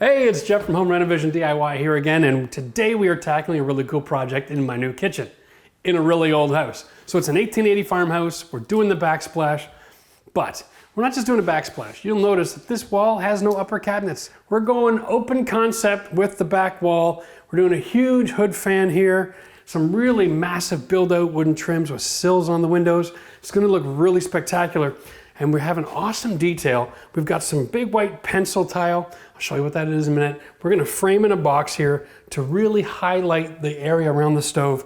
Hey, it's Jeff from Home RenoVision DIY here again, and today we are tackling a really cool project in my new kitchen in a really old house. So it's an 1880 farmhouse. We're doing the backsplash, but we're not just doing a backsplash. You'll notice that this wall has no upper cabinets. We're going open concept with the back wall. We're doing a huge hood fan here, some really massive build-out wooden trims with sills on the windows. It's gonna look really spectacular. And we have an awesome detail. We've got some big white pencil tile. I'll show you what that is in a minute. We're gonna frame in a box here to really highlight the area around the stove.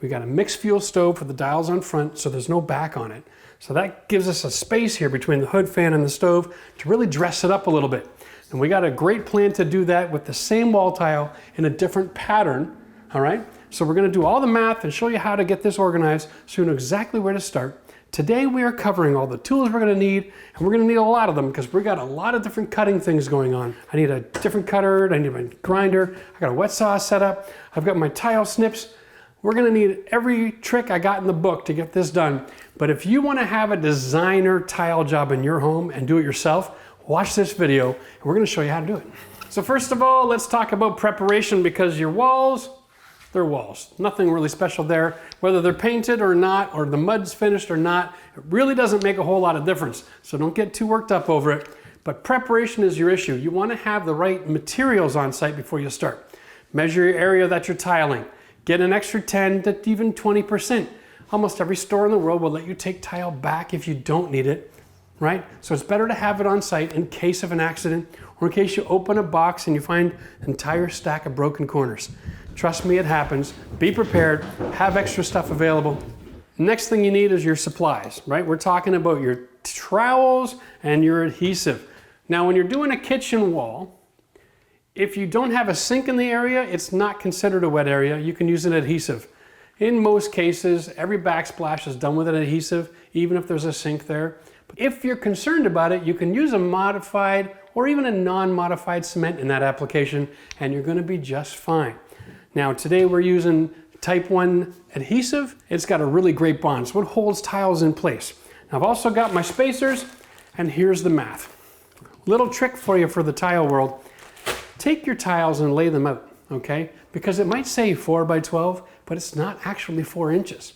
We got a mixed fuel stove with the dials on front, so there's no back on it. So that gives us a space here between the hood fan and the stove to really dress it up a little bit. And we got a great plan to do that with the same wall tile in a different pattern, all right? So we're gonna do all the math and show you how to get this organized so you know exactly where to start. Today we are covering all the tools we're going to need, and we're going to need a lot of them because we've got a lot of different cutting things going on. I need a different cutter, I need my grinder, I got a wet saw set up, I've got my tile snips. We're going to need every trick I got in the book to get this done. But if you want to have a designer tile job in your home and do it yourself, watch this video and we're going to show you how to do it. So first of all, let's talk about preparation because your walls, they're walls. Nothing really special there. Whether they're painted or not, or the mud's finished or not, it really doesn't make a whole lot of difference. So don't get too worked up over it. But preparation is your issue. You want to have the right materials on site before you start. Measure your area that you're tiling. Get an extra 10 to even 20%. Almost every store in the world will let you take tile back if you don't need it, right? So it's better to have it on site in case of an accident or in case you open a box and you find an entire stack of broken corners. Trust me, it happens. Be prepared, have extra stuff available. Next thing you need is your supplies, right? We're talking about your trowels and your adhesive. Now, when you're doing a kitchen wall, if you don't have a sink in the area, it's not considered a wet area. You can use an adhesive. In most cases, every backsplash is done with an adhesive, even if there's a sink there. But if you're concerned about it, you can use a modified or even a non-modified cement in that application, and you're gonna be just fine. Now today we're using type 1 adhesive. It's got a really great bond, so it holds tiles in place. Now I've also got my spacers, and here's the math. Little trick for you for the tile world. Take your tiles and lay them out, okay? Because it might say 4 by 12, but it's not actually 4 inches.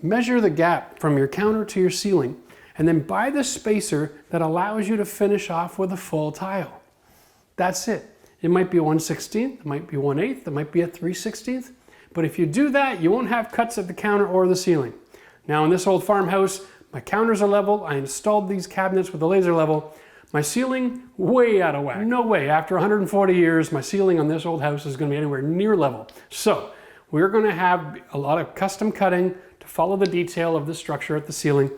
Measure the gap from your counter to your ceiling, and then buy the spacer that allows you to finish off with a full tile. That's it. It might be a 1/16, it might be 1/8, it might be a 3/16. But if you do that, you won't have cuts at the counter or the ceiling. Now in this old farmhouse, my counters are level. I installed these cabinets with the laser level. My ceiling, way out of whack. No way, after 140 years, my ceiling on this old house is gonna be anywhere near level. So we're gonna have a lot of custom cutting to follow the detail of the structure at the ceiling.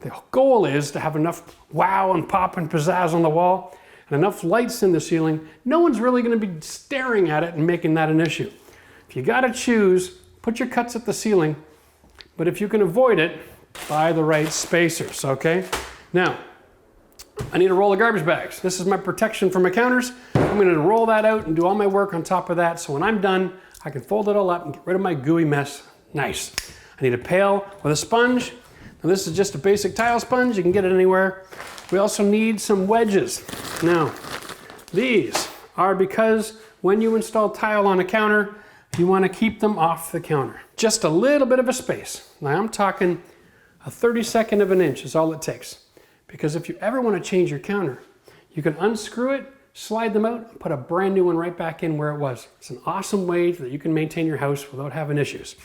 The goal is to have enough wow and pop and pizzazz on the wall and enough lights in the ceiling, no one's really gonna be staring at it and making that an issue. If you gotta choose, put your cuts at the ceiling, but if you can avoid it, buy the right spacers, okay? Now, I need a roll of garbage bags. This is my protection for my counters. I'm gonna roll that out and do all my work on top of that, so when I'm done, I can fold it all up and get rid of my gooey mess. Nice. I need a pail with a sponge. Now this is just a basic tile sponge, you can get it anywhere. We also need some wedges. Now, these are because when you install tile on a counter, you want to keep them off the counter. Just a little bit of a space. Now I'm talking a 32nd of an inch is all it takes. Because if you ever want to change your counter, you can unscrew it, slide them out, and put a brand new one right back in where it was. It's an awesome way that you can maintain your house without having issues.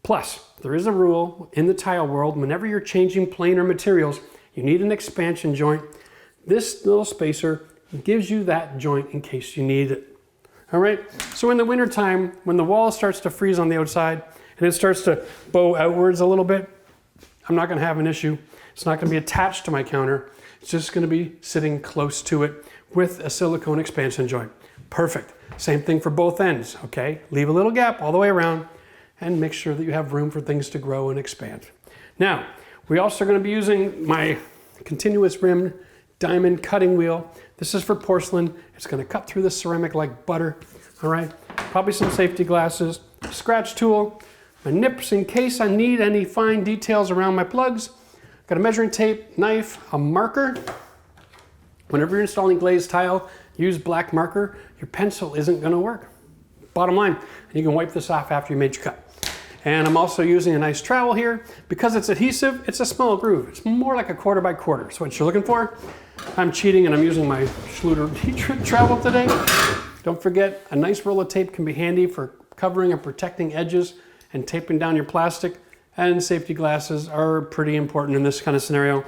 Plus, there is a rule in the tile world, whenever you're changing plane or materials, you need an expansion joint. This little spacer gives you that joint in case you need it. All right, so in the winter time, when the wall starts to freeze on the outside and it starts to bow outwards a little bit, I'm not gonna have an issue. It's not gonna be attached to my counter. It's just gonna be sitting close to it with a silicone expansion joint. Perfect. Same thing for both ends, okay? Leave a little gap all the way around and make sure that you have room for things to grow and expand. Now, we also are going to be using my continuous rimmed diamond cutting wheel. This is for porcelain. It's going to cut through the ceramic like butter. All right, probably some safety glasses, scratch tool, my nips in case I need any fine details around my plugs. Got a measuring tape, knife, a marker. Whenever you're installing glazed tile, use black marker, your pencil isn't gonna work. Bottom line, you can wipe this off after you made your cut. And I'm also using a nice trowel here. Because it's adhesive, it's a small groove. It's more like a 1/4 by 1/4. So what you're looking for, I'm cheating and I'm using my Schluter trowel today. Don't forget, a nice roll of tape can be handy for covering and protecting edges and taping down your plastic. And safety glasses are pretty important in this kind of scenario.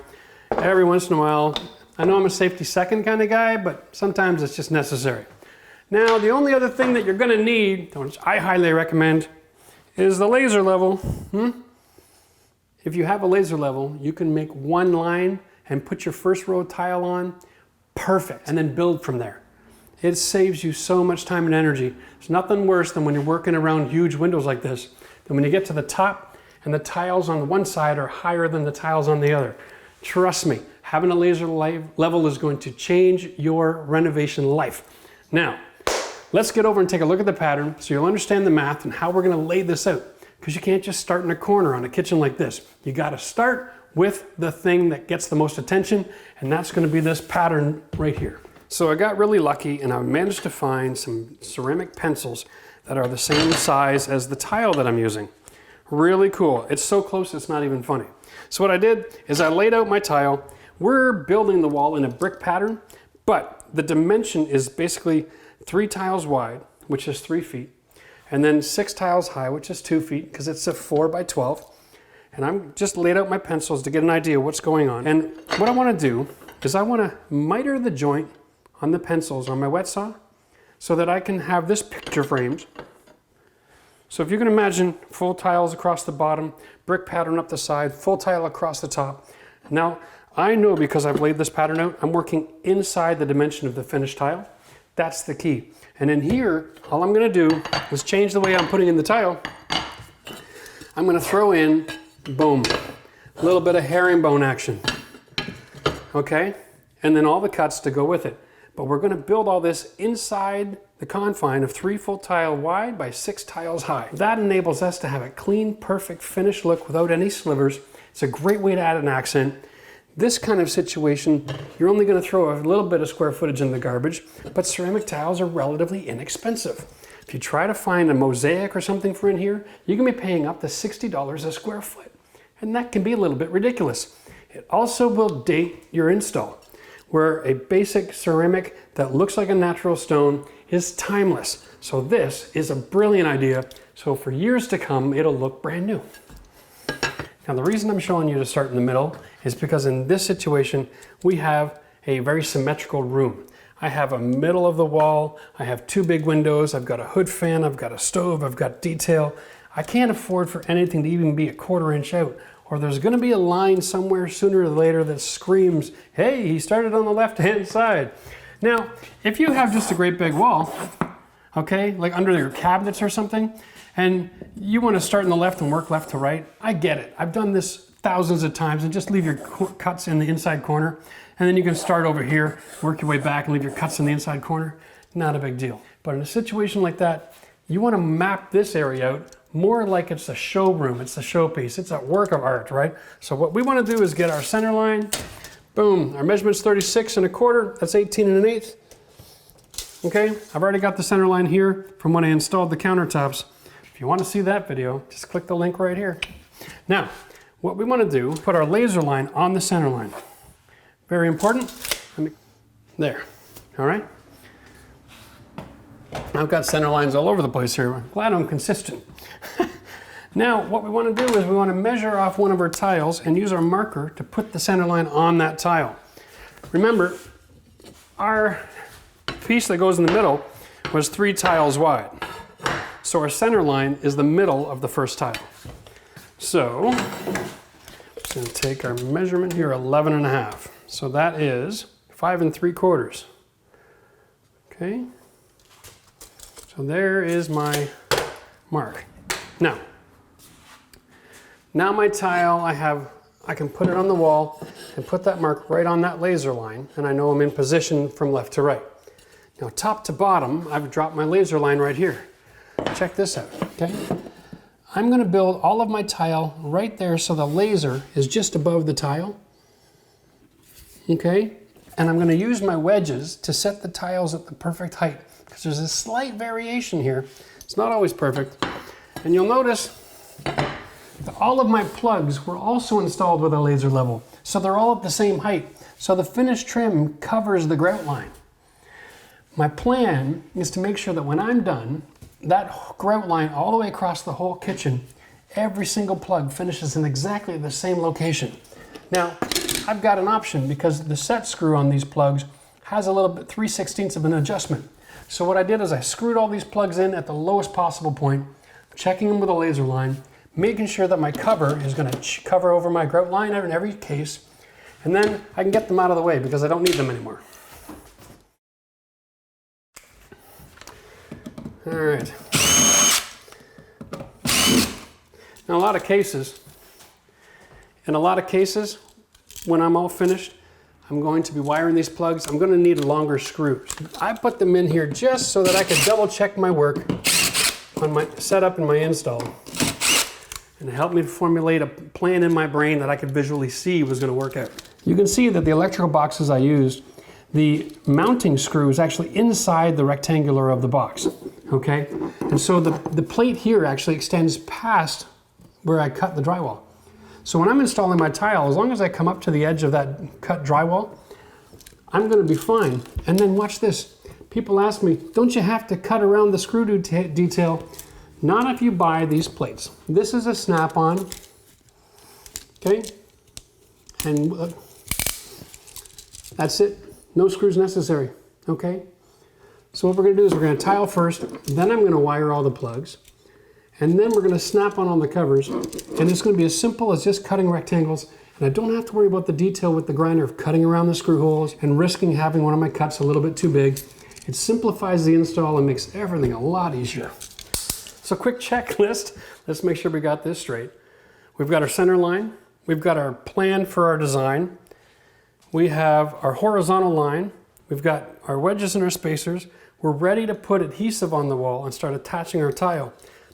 Every once in a while, I know I'm a safety second kind of guy, but sometimes it's just necessary. Now, the only other thing that you're gonna need, which I highly recommend, is the laser level. If you have a laser level, you can make one line and put your first row of tile on, perfect, and then build from there. It saves you so much time and energy. There's nothing worse than when you're working around huge windows like this, then when you get to the top and the tiles on the one side are higher than the tiles on the other. Trust me, having a laser level is going to change your renovation life. Now, let's get over and take a look at the pattern so you'll understand the math and how we're gonna lay this out. Because you can't just start in a corner on a kitchen like this. You gotta start with the thing that gets the most attention, and that's gonna be this pattern right here. So I got really lucky and I managed to find some ceramic pencils that are the same size as the tile that I'm using. Really cool. It's so close it's not even funny. So what I did is I laid out my tile. We're building the wall in a brick pattern, but the dimension is basically 3 tiles wide, which is 3 feet, and then 6 tiles high, which is 2 feet, because it's a 4 by 12. And I'm just laid out my pencils to get an idea of what's going on. And what I want to do is I want to miter the joint on the pencils on my wet saw so that I can have this picture framed. So if you can imagine full tiles across the bottom, brick pattern up the side, full tile across the top. Now, I know because I've laid this pattern out, I'm working inside the dimension of the finished tile. That's the key. And in here, all I'm gonna do is change the way I'm putting in the tile. I'm gonna throw in, boom, a little bit of herringbone action. Okay? And then all the cuts to go with it. But we're gonna build all this inside the confine of 3 full tile wide by 6 tiles high. That enables us to have a clean, perfect, finished look without any slivers. It's a great way to add an accent. This kind of situation, you're only going to throw a little bit of square footage in the garbage, but ceramic tiles are relatively inexpensive. If you try to find a mosaic or something for in here, you can be paying up to $60 a square foot. And that can be a little bit ridiculous. It also will date your install, where a basic ceramic that looks like a natural stone is timeless. So this is a brilliant idea. So for years to come, it'll look brand new. Now the reason I'm showing you to start in the middle is because in this situation, we have a very symmetrical room. I have a middle of the wall, I have 2 big windows, I've got a hood fan, I've got a stove, I've got detail. I can't afford for anything to even be a 1/4 inch out, or there's gonna be a line somewhere sooner or later that screams, hey, he started on the left-hand side. Now, if you have just a great big wall, okay, like under your cabinets or something, and you want to start in the left and work left to right, I get it. I've done this thousands of times, and just leave your cuts in the inside corner, and then you can start over here, work your way back and leave your cuts in the inside corner. Not a big deal. But in a situation like that, you want to map this area out more like it's a showroom, it's a showpiece, it's a work of art, right? So what we want to do is get our center line, boom, our measurement's 36 1/4, that's 18 1/8. Okay, I've already got the center line here from when I installed the countertops. If you want to see that video, just click the link right here. Now, what we want to do, put our laser line on the center line. Very important. There, all right? I've got center lines all over the place here. I'm glad I'm consistent. Now, what we want to do is we want to measure off one of our tiles and use our marker to put the center line on that tile. Remember, our piece that goes in the middle was 3 tiles wide. So our center line is the middle of the first tile. So, I'm just going to take our measurement here, 11 1/2. So that is 5 3/4. Okay. So there is my mark. Now my tile, I can put it on the wall and put that mark right on that laser line, and I know I'm in position from left to right. Now top to bottom, I've dropped my laser line right here. Check this out, okay? I'm gonna build all of my tile right there so the laser is just above the tile, okay? And I'm going to use my wedges to set the tiles at the perfect height, because there's a slight variation here. It's not always perfect. And you'll notice that all of my plugs were also installed with a laser level. So they're all at the same height. So the finished trim covers the grout line. My plan is to make sure that when I'm done, that grout line all the way across the whole kitchen, every single plug finishes in exactly the same location. Now, I've got an option because the set screw on these plugs has a little bit 3/16 of an adjustment. So what I did is I screwed all these plugs in at the lowest possible point, checking them with a laser line, making sure that my cover is going to cover over my grout line in every case, and then I can get them out of the way because I don't need them anymore. All right. In a lot of cases, when I'm all finished, I'm going to be wiring these plugs. I'm going to need longer screws. I put them in here just so that I could double check my work on my setup and my install. And it helped me formulate a plan in my brain that I could visually see was going to work out. You can see that the electrical boxes I used, the mounting screw is actually inside the rectangular of the box, okay? And so the plate here actually extends past where I cut the drywall. So when I'm installing my tile, as long as I come up to the edge of that cut drywall, I'm going to be fine. And then watch this. People ask me, don't you have to cut around the screw detail? Not if you buy these plates. This is a snap-on, okay? And that's it. No screws necessary, okay? So what we're going to do is we're going to tile first, then I'm going to wire all the plugs, and then we're going to snap on all the covers, and it's going to be as simple as just cutting rectangles, and I don't have to worry about the detail with the grinder of cutting around the screw holes and risking having one of my cuts a little bit too big. It simplifies the install and makes everything a lot easier. So quick checklist. Let's make sure we got this straight. We've got our center line. We've got our plan for our design. We have our horizontal line. We've got our wedges and our spacers. We're ready to put adhesive on the wall and start attaching our tile.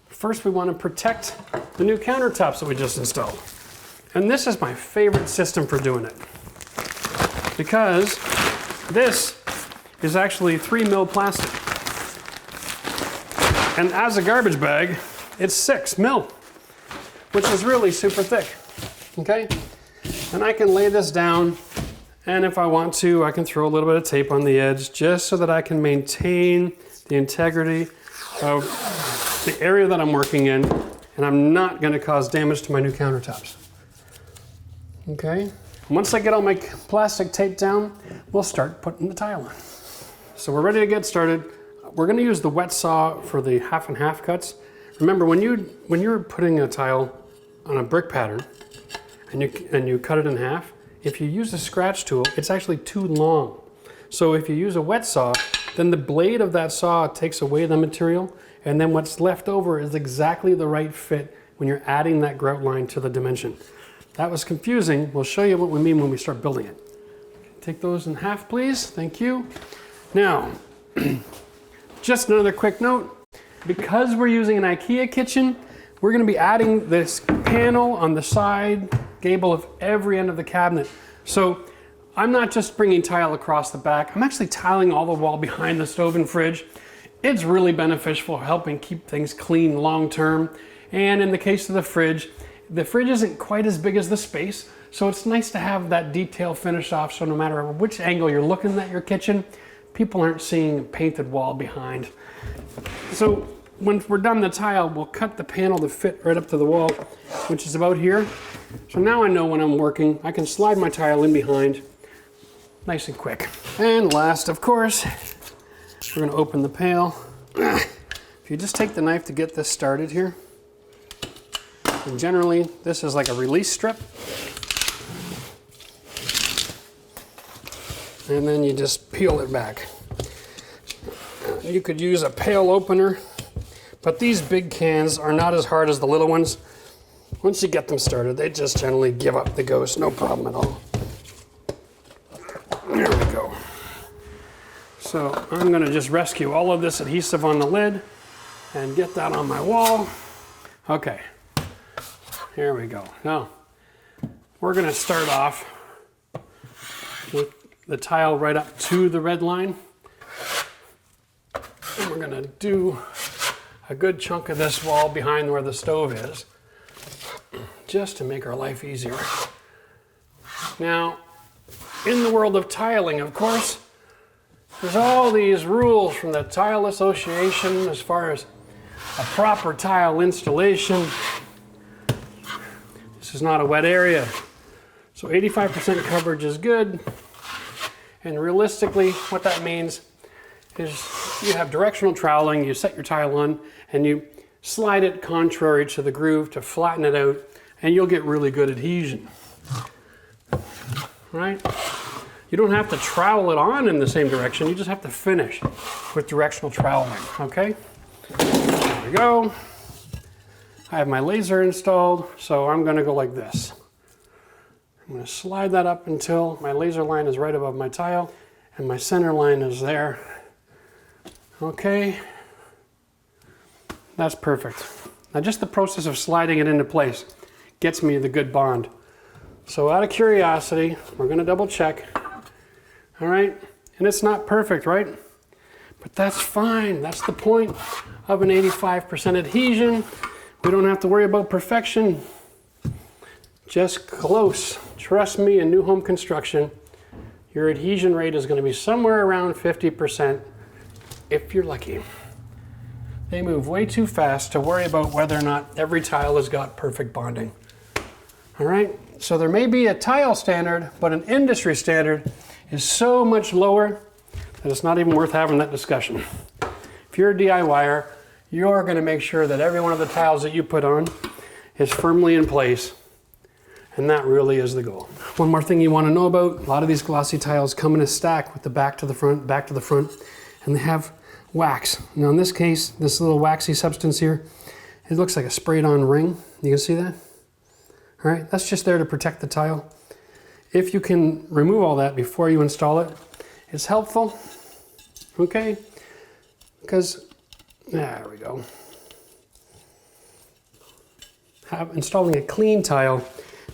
First, we want to protect the new countertops that we just installed. And this is my favorite system for doing it, because this is actually 3mm plastic. And as a garbage bag, it's 6mm, which is really super thick, okay? And I can lay this down, and if I want to, I can throw a little bit of tape on the edge just so that I can maintain the integrity of the area that I'm working in, and I'm not going to cause damage to my new countertops. Okay? Once I get all my plastic tape down, we'll start putting the tile on. So we're ready to get started. We're going to use the wet saw for the half and half cuts. Remember, when you're putting a tile on a brick pattern and you cut it in half, if you use a scratch tool, it's actually too long. So if you use a wet saw, then the blade of that saw takes away the material, and then what's left over is exactly the right fit when you're adding that grout line to the dimension. That was confusing. We'll show you what we mean when we start building it. Take those in half, please. Thank you. Now, just another quick note. Because we're using an IKEA kitchen, we're going to be adding this panel on the side gable of every end of the cabinet. So I'm not just bringing tile across the back, I'm actually tiling all the wall behind the stove and fridge. It's really beneficial for helping keep things clean long term. And in the case of the fridge isn't quite as big as the space, so it's nice to have that detail finished off, so no matter which angle you're looking at your kitchen, people aren't seeing a painted wall behind. So when we're done the tile, we'll cut the panel to fit right up to the wall, which is about here. So now I know when I'm working, I can slide my tile in behind, nice and quick. And last, of course, we're gonna open the pail. If you just take the knife to get this started here, and generally this is like a release strip, and then you just peel it back. You could use a pail opener, but these big cans are not as hard as the little ones. Once you get them started, they just generally give up the ghost, no problem at all. There we go. So I'm going to just rescue all of this adhesive on the lid and get that on my wall. Okay, here we go. Now, we're going to start off with the tile right up to the red line. And we're gonna do a good chunk of this wall behind where the stove is, just to make our life easier. Now, in the world of tiling, of course, there's all these rules from the Tile Association as far as a proper tile installation. This is not a wet area, so 85% coverage is good. And realistically, what that means is you have directional troweling, you set your tile on, and you slide it contrary to the groove to flatten it out, and you'll get really good adhesion. Right? You don't have to trowel it on in the same direction, you just have to finish with directional troweling, okay? There we go. I have my laser installed, so I'm gonna go like this. I'm gonna slide that up until my laser line is right above my tile, and my center line is there. Okay, that's perfect. Now just the process of sliding it into place gets me the good bond. So out of curiosity, we're gonna double check. All right, and it's not perfect, right? But that's fine, that's the point of an 85% adhesion. We don't have to worry about perfection. Just close. Trust me, in new home construction, your adhesion rate is gonna be somewhere around 50%. If you're lucky. They move way too fast to worry about whether or not every tile has got perfect bonding. All right, so there may be a tile standard, but an industry standard is so much lower that it's not even worth having that discussion. If you're a DIYer, you're gonna make sure that every one of the tiles that you put on is firmly in place, and that really is the goal. One more thing you wanna know about, a lot of these glossy tiles come in a stack with the back to the front, and they have wax. Now in this case, this little waxy substance here, it looks like a sprayed on ring. You can see that? All right, that's just there to protect the tile. If you can remove all that before you install it, it's helpful, okay? Because, there we go. Installing a clean tile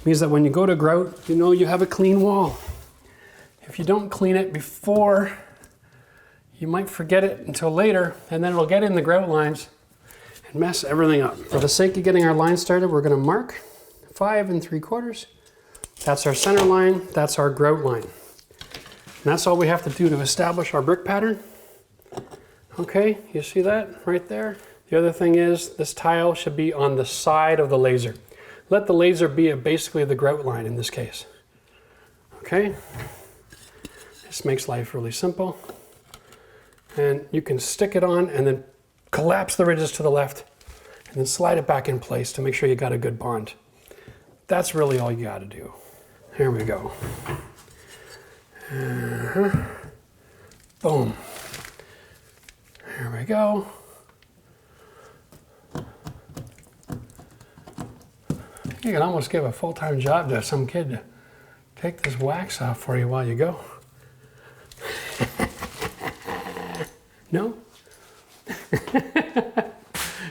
means that when you go to grout, you know you have a clean wall. If you don't clean it before, you might forget it until later, and then it'll get in the grout lines and mess everything up. For the sake of getting our line started, we're gonna mark 5 3/4. That's our center line, that's our grout line. And that's all we have to do to establish our brick pattern. Okay, you see that right there? The other thing is, this tile should be on the side of the laser. Let the laser be basically the grout line in this case. Okay? This makes life really simple. And you can stick it on and then collapse the ridges to the left and then slide it back in place to make sure you got a good bond. That's really all you got to do. Here we go. Boom. Here we go. You can almost give a full-time job to some kid to take this wax off for you while you go. No?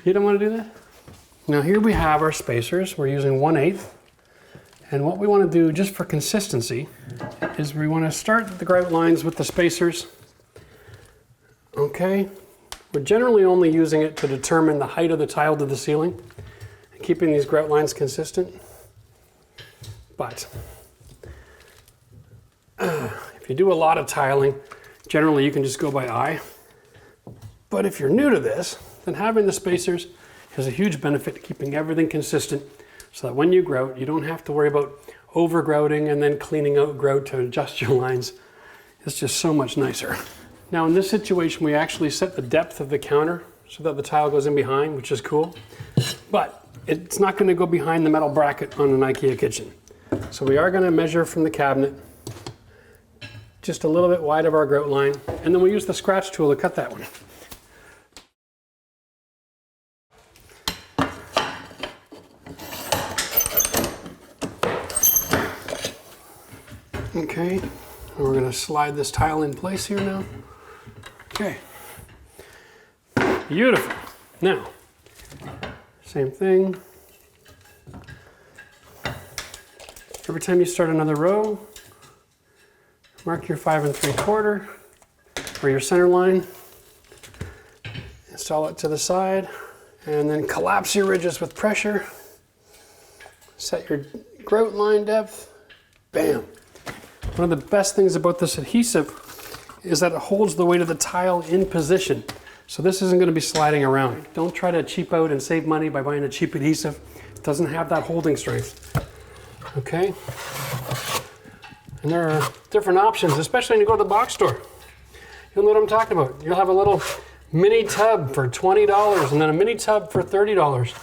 You don't want to do that? Now here we have our spacers. We're using 1/8. And what we want to do, just for consistency, is we want to start the grout lines with the spacers. Okay? We're generally only using it to determine the height of the tile to the ceiling, and keeping these grout lines consistent. But if you do a lot of tiling, generally you can just go by eye. But if you're new to this, then having the spacers has a huge benefit to keeping everything consistent, so that when you grout, you don't have to worry about over-grouting and then cleaning out grout to adjust your lines. It's just so much nicer. Now in this situation, we actually set the depth of the counter so that the tile goes in behind, which is cool. But it's not going to go behind the metal bracket on an IKEA kitchen. So we are going to measure from the cabinet just a little bit wide of our grout line, and then we use the scratch tool to cut that one. Okay, and we're going to slide this tile in place here now. Okay, beautiful. Now, same thing. Every time you start another row, Mark your 5 3/4 for your center line. Install it to the side, and then collapse your ridges with pressure. Set your grout line depth. Bam. One of the best things about this adhesive is that it holds the weight of the tile in position. So this isn't going to be sliding around. Don't try to cheap out and save money by buying a cheap adhesive. It doesn't have that holding strength. Okay? And there are different options, especially when you go to the box store. You'll know what I'm talking about. You'll have a little mini tub for $20 and then a mini tub for $30.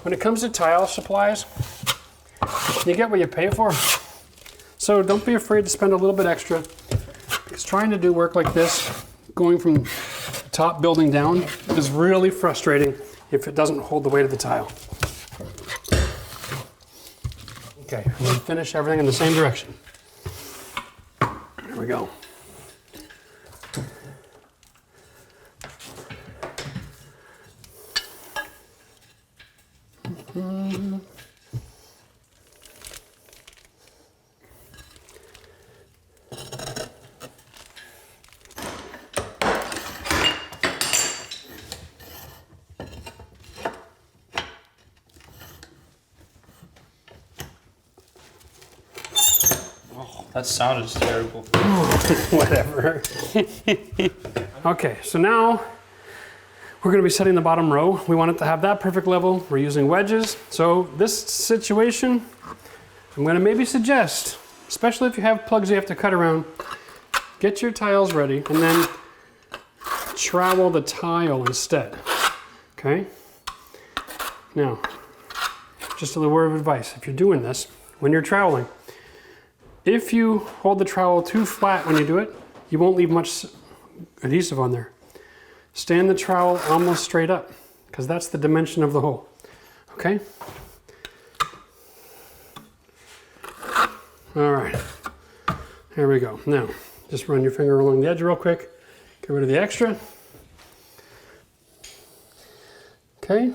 When it comes to tile supplies, you get what you pay for. So don't be afraid to spend a little bit extra, because trying to do work like this, going from top building down, is really frustrating if it doesn't hold the weight of the tile. Okay, I'm going to finish everything in the same direction. There we go. That sound is terrible. Whatever. Okay, so now we're going to be setting the bottom row. We want it to have that perfect level. We're using wedges. So this situation, I'm going to maybe suggest, especially if you have plugs you have to cut around, get your tiles ready and then trowel the tile instead. Okay? Now, just a little word of advice. If you're doing this, when you're troweling, if you hold the trowel too flat when you do it, you won't leave much adhesive on there. Stand the trowel almost straight up, because that's the dimension of the hole. Okay? All right. Here we go. Now, just run your finger along the edge real quick. Get rid of the extra. Okay.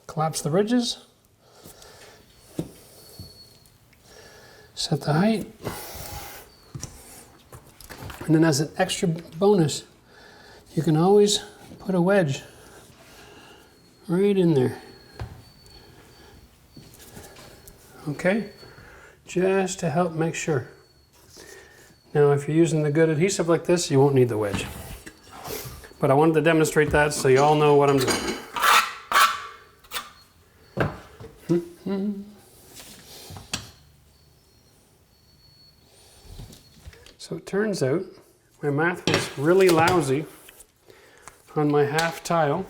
Collapse the ridges. Set the height. And then as an extra bonus, you can always put a wedge right in there. Okay? Just to help make sure. Now, if you're using the good adhesive like this, you won't need the wedge. But I wanted to demonstrate that so you all know what I'm doing. So it turns out my math was really lousy on my half tile.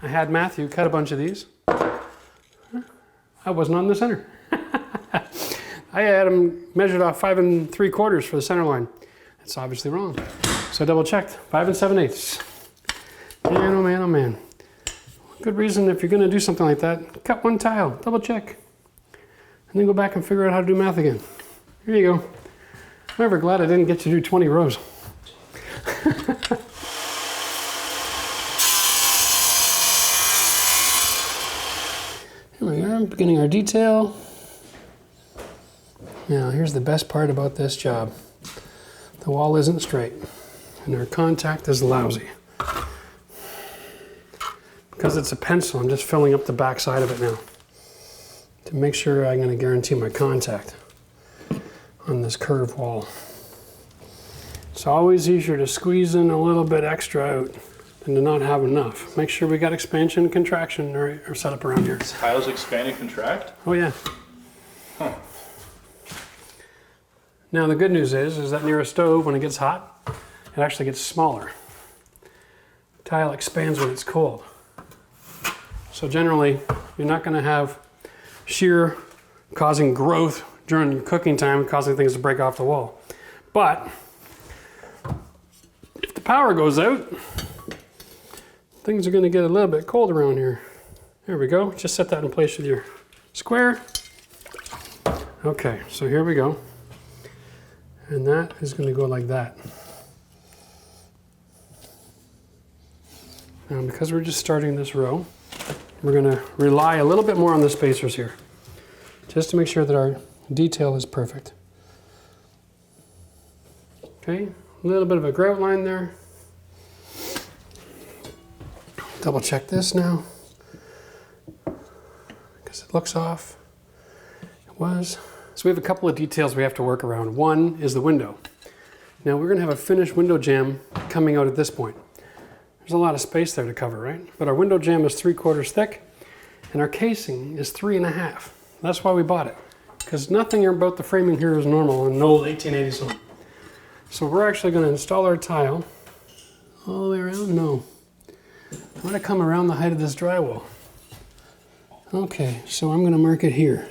I had Matthew cut a bunch of these. I wasn't on the center. I had him measured off 5 3/4 for the center line. That's obviously wrong. So I double checked, 5 7/8. Man, oh man, oh man. Good reason if you're gonna do something like that, cut one tile, double check. And then go back and figure out how to do math again. Here you go. I'm ever glad I didn't get to do 20 rows. Here we are, beginning our detail. Now, here's the best part about this job. The wall isn't straight, and our contact is lousy. Because it's a pencil, I'm just filling up the back side of it now to make sure I'm going to guarantee my contact on this curved wall. It's always easier to squeeze in a little bit extra out than to not have enough. Make sure we got expansion and contraction or set up around here. Tiles expand and contract? Oh yeah. Huh. Now the good news is that near a stove, when it gets hot, it actually gets smaller. Tile expands when it's cold. So generally, you're not going to have shear causing growth during your cooking time, causing things to break off the wall. But if the power goes out, things are going to get a little bit cold around here. There we go. Just set that in place with your square. Okay, so here we go. And that is going to go like that. Now, because we're just starting this row, we're going to rely a little bit more on the spacers here, just to make sure that our Detail is perfect. Okay, a little bit of a grout line there. Double check this now, because it looks off. It was. So we have a couple of details we have to work around. One is the window. Now we're gonna have a finished window jamb coming out at this point. There's a lot of space there to cover, right? But our window jamb is 3/4 thick, and our casing is 3.5. That's why we bought it, because nothing about the framing here is normal in an old 1880s home. So we're actually gonna install our tile all the way around. No. I'm gonna come around the height of this drywall. Okay, so I'm gonna mark it here.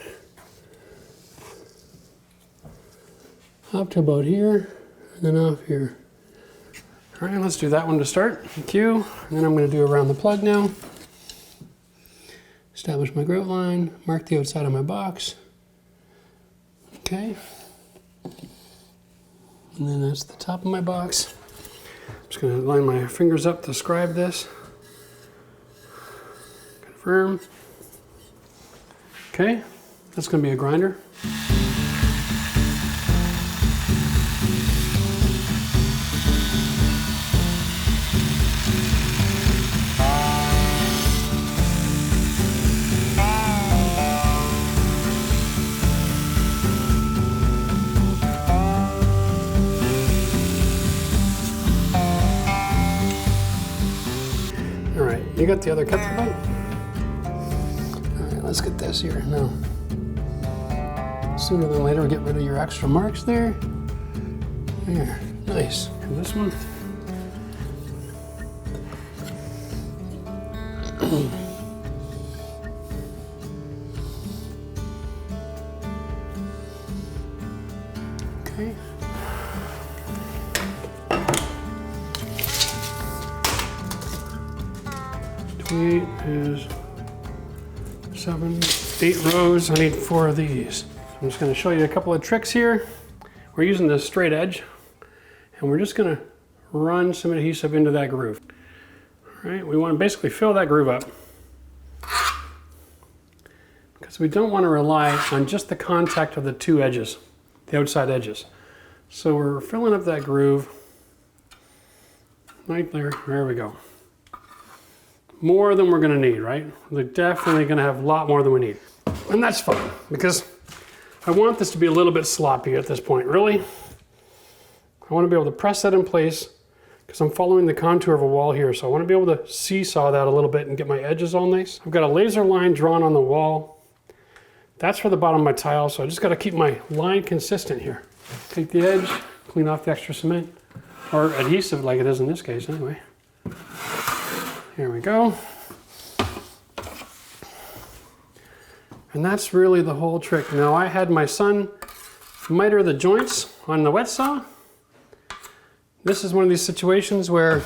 Up to about here, and then off here. All right, let's do that one to start. Thank you. And then I'm gonna do around the plug now. Establish my grout line, mark the outside of my box. Okay. And then that's the top of my box. I'm just gonna line my fingers up to scribe this. Confirm. Okay, that's gonna be a grinder. All right, you got the other cut through button? Let's get this here. No. Sooner than later, get rid of your extra marks there. There, nice. And this one. Okay. Is 7, 8 rows. I need 4 of these. I'm just going to show you a couple of tricks here. We're using this straight edge, and we're just going to run some adhesive into that groove. All right, we want to basically fill that groove up, because we don't want to rely on just the contact of the two edges, the outside edges. So we're filling up that groove right there. There we go. More than we're gonna need, right? We're definitely gonna have a lot more than we need. And that's fine, because I want this to be a little bit sloppy at this point, really. I wanna be able to press that in place, because I'm following the contour of a wall here, so I wanna be able to seesaw that a little bit and get my edges all nice. I've got a laser line drawn on the wall. That's for the bottom of my tile, so I just gotta keep my line consistent here. Take the edge, clean off the extra cement, or adhesive like it is in this case anyway. Here we go. And that's really the whole trick. Now I had my son miter the joints on the wet saw. This is one of these situations where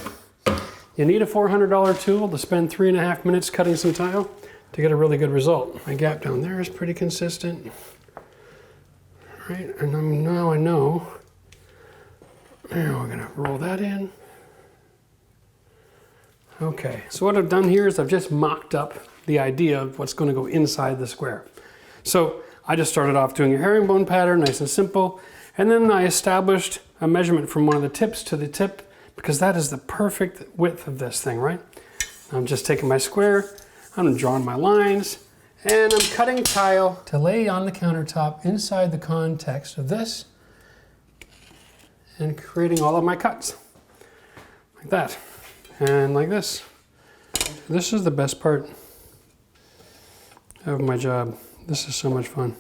you need a $400 tool to spend 3.5 minutes cutting some tile to get a really good result. My gap down there is pretty consistent. All right, and now I know. Now we're gonna roll that in. Okay, so what I've done here is I've just mocked up the idea of what's going to go inside the square. So I just started off doing a herringbone pattern, nice and simple, and then I established a measurement from one of the tips to the tip, because that is the perfect width of this thing, right? I'm just taking my square, I'm drawing my lines, and I'm cutting tile to lay on the countertop inside the context of this, and creating all of my cuts, like that. And like this. This is the best part of my job. This is so much fun.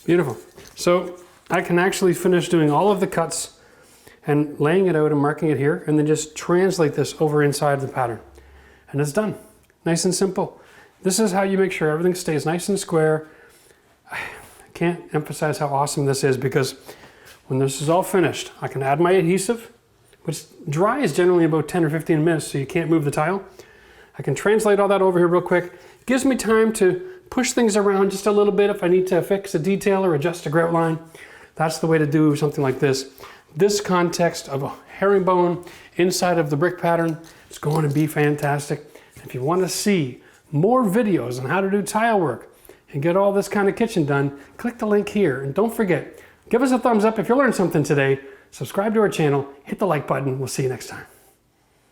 Beautiful. So I can actually finish doing all of the cuts and laying it out and marking it here, and then just translate this over inside the pattern. And it's done. Nice and simple. This is how you make sure everything stays nice and square. Can't emphasize how awesome this is, because when this is all finished, I can add my adhesive, which dries generally in about 10 or 15 minutes, so you can't move the tile. I can translate all that over here real quick. Gives me time to push things around just a little bit if I need to fix a detail or adjust a grout line. That's the way to do something like this. This context of a herringbone inside of the brick pattern is going to be fantastic. if you want to see more videos on how to do tile work and get all this kind of kitchen done, click the link here. And don't forget, give us a thumbs up if you learned something today. Subscribe to our channel, hit the like button. We'll see you next time.